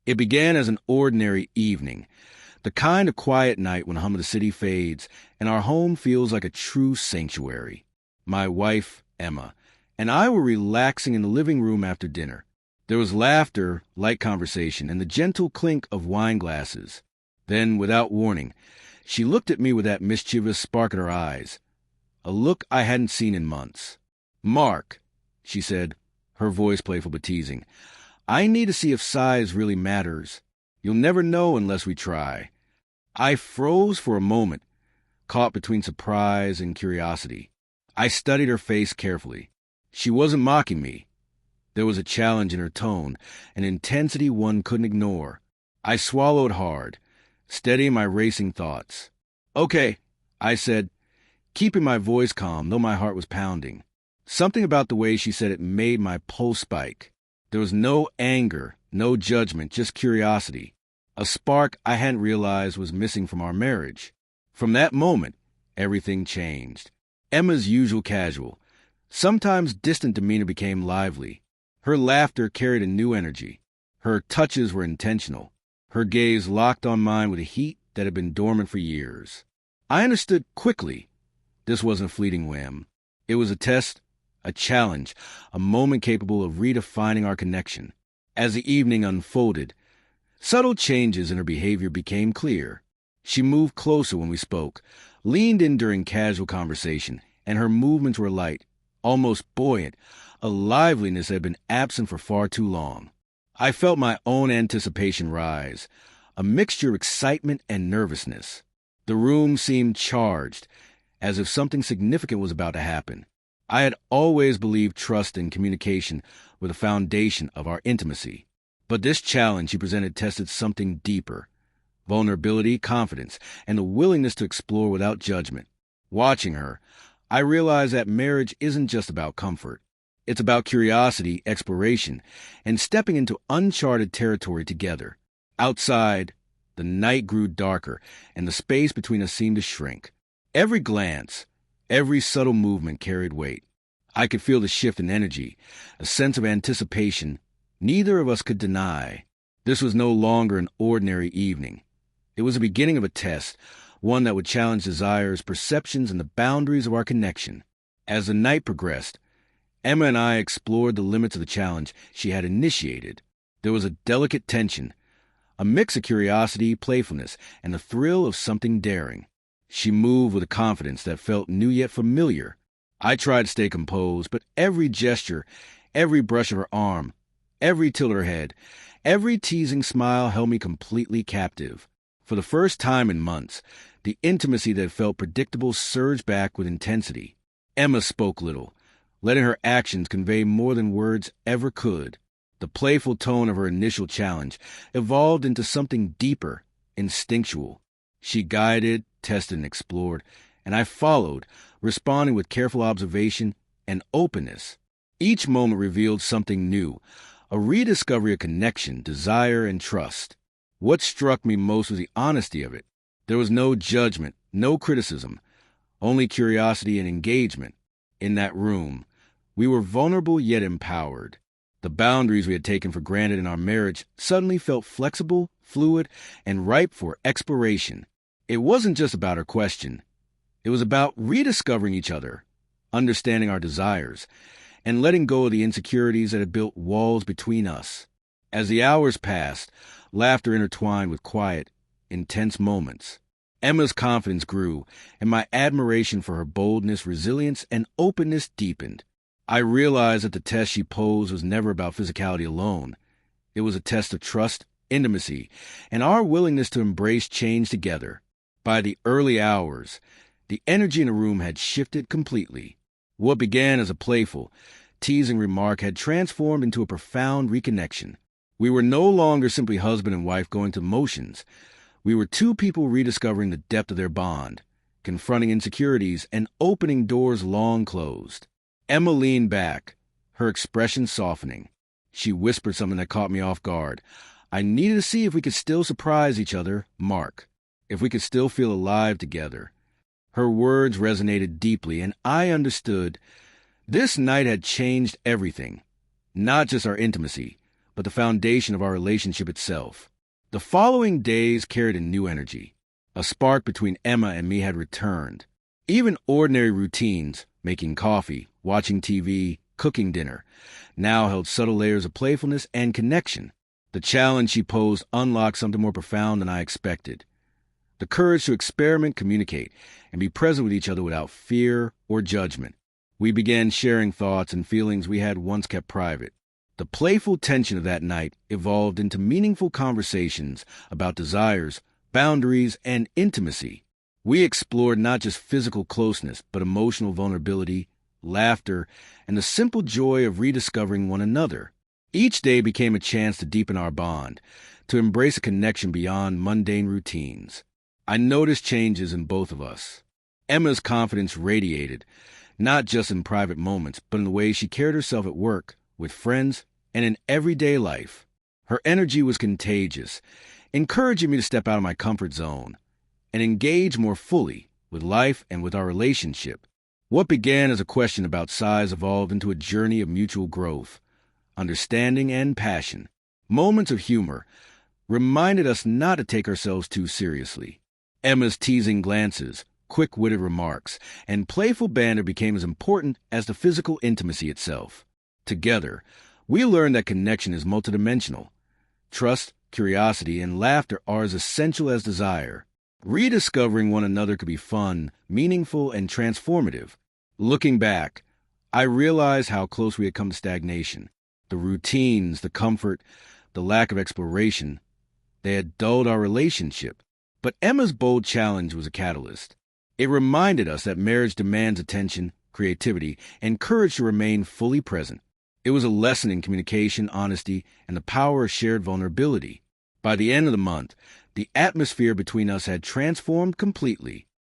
It began as an ordinary evening, the kind of quiet night when hum of the city fades and our home feels like a true sanctuary. My wife, Emma, and I were relaxing in the living room after dinner. There was laughter, light conversation, and the gentle clink of wine glasses. Then, without warning, she looked at me with that mischievous spark in her eyes, a look I hadn't seen in months. "Mark," she said, her voice playful but teasing, "I need to see if size really matters. You'll never know unless we try." I froze for a moment, caught between surprise and curiosity. I studied her face carefully. She wasn't mocking me. There was a challenge in her tone, an intensity one couldn't ignore. I swallowed hard, steadying my racing thoughts. "Okay," I said, keeping my voice calm, though my heart was pounding. Something about the way she said it made my pulse spike. There was no anger, no judgment, just curiosity. A spark I hadn't realized was missing from our marriage. From that moment, everything changed. Emma's usual casual, sometimes distant demeanor became lively. Her laughter carried a new energy. Her touches were intentional. Her gaze locked on mine with a heat that had been dormant for years. I understood quickly. This wasn't a fleeting whim. It was a test, a challenge, a moment capable of redefining our connection. As the evening unfolded, subtle changes in her behavior became clear. She moved closer when we spoke, leaned in during casual conversation, and her movements were light, almost buoyant, a liveliness that had been absent for far too long. I felt my own anticipation rise, a mixture of excitement and nervousness. The room seemed charged, as if something significant was about to happen. I had always believed trust and communication were the foundation of our intimacy. But this challenge she presented tested something deeper: vulnerability, confidence, and the willingness to explore without judgment. Watching her, I realized that marriage isn't just about comfort. It's about curiosity, exploration, and stepping into uncharted territory together. Outside, the night grew darker, and the space between us seemed to shrink. Every glance, every subtle movement carried weight. I could feel the shift in energy, a sense of anticipation neither of us could deny. This was no longer an ordinary evening. It was the beginning of a test, one that would challenge desires, perceptions, and the boundaries of our connection. As the night progressed, Emma and I explored the limits of the challenge she had initiated. There was a delicate tension, a mix of curiosity, playfulness, and the thrill of something daring. She moved with a confidence that felt new yet familiar. I tried to stay composed, but every gesture, every brush of her arm, every tilt of her head, every teasing smile held me completely captive. For the first time in months, the intimacy that felt predictable surged back with intensity. Emma spoke little, letting her actions convey more than words ever could. The playful tone of her initial challenge evolved into something deeper, instinctual. She guided, tested, and explored, and I followed, responding with careful observation and openness. Each moment revealed something new, a rediscovery of connection, desire, and trust. What struck me most was the honesty of it. There was no judgment, no criticism, only curiosity and engagement. In that room, we were vulnerable yet empowered. The boundaries we had taken for granted in our marriage suddenly felt flexible, fluid, and ripe for exploration. It wasn't just about her question. It was about rediscovering each other, understanding our desires, and letting go of the insecurities that had built walls between us. As the hours passed, laughter intertwined with quiet, intense moments. Emma's confidence grew, and my admiration for her boldness, resilience, and openness deepened. I realized that the test she posed was never about physicality alone. It was a test of trust, intimacy, and our willingness to embrace change together. By the early hours, the energy in the room had shifted completely. What began as a playful, teasing remark had transformed into a profound reconnection. We were no longer simply husband and wife going through motions. We were two people rediscovering the depth of their bond, confronting insecurities, and opening doors long closed. Emma leaned back, her expression softening. She whispered something that caught me off guard. I needed to see if we could still surprise each other, Mark, if we could still feel alive together. Her words resonated deeply, and I understood. This night had changed everything, not just our intimacy, but the foundation of our relationship itself. The following days carried a new energy. A spark between Emma and me had returned. Even ordinary routines, making coffee, watching TV, cooking dinner, now held subtle layers of playfulness and connection. The challenge she posed unlocked something more profound than I expected. The courage to experiment, communicate, and be present with each other without fear or judgment. We began sharing thoughts and feelings we had once kept private. The playful tension of that night evolved into meaningful conversations about desires, boundaries, and intimacy. We explored not just physical closeness, but emotional vulnerability, laughter, and the simple joy of rediscovering one another. Each day became a chance to deepen our bond, to embrace a connection beyond mundane routines. I noticed changes in both of us. Emma's confidence radiated, not just in private moments, but in the way she carried herself at work, with friends, and in everyday life. Her energy was contagious, encouraging me to step out of my comfort zone and engage more fully with life and with our relationship. What began as a question about size evolved into a journey of mutual growth, understanding, and passion. Moments of humor reminded us not to take ourselves too seriously. Emma's teasing glances, quick-witted remarks, and playful banter became as important as the physical intimacy itself. Together, we learned that connection is multidimensional. Trust, curiosity, and laughter are as essential as desire. Rediscovering one another could be fun, meaningful, and transformative. Looking back, I realized how close we had come to stagnation. The routines, the comfort, the lack of exploration, they had dulled our relationship. But Emma's bold challenge was a catalyst. It reminded us that marriage demands attention, creativity, and courage to remain fully present. It was a lesson in communication, honesty, and the power of shared vulnerability. By the end of the month, the atmosphere between us had transformed completely.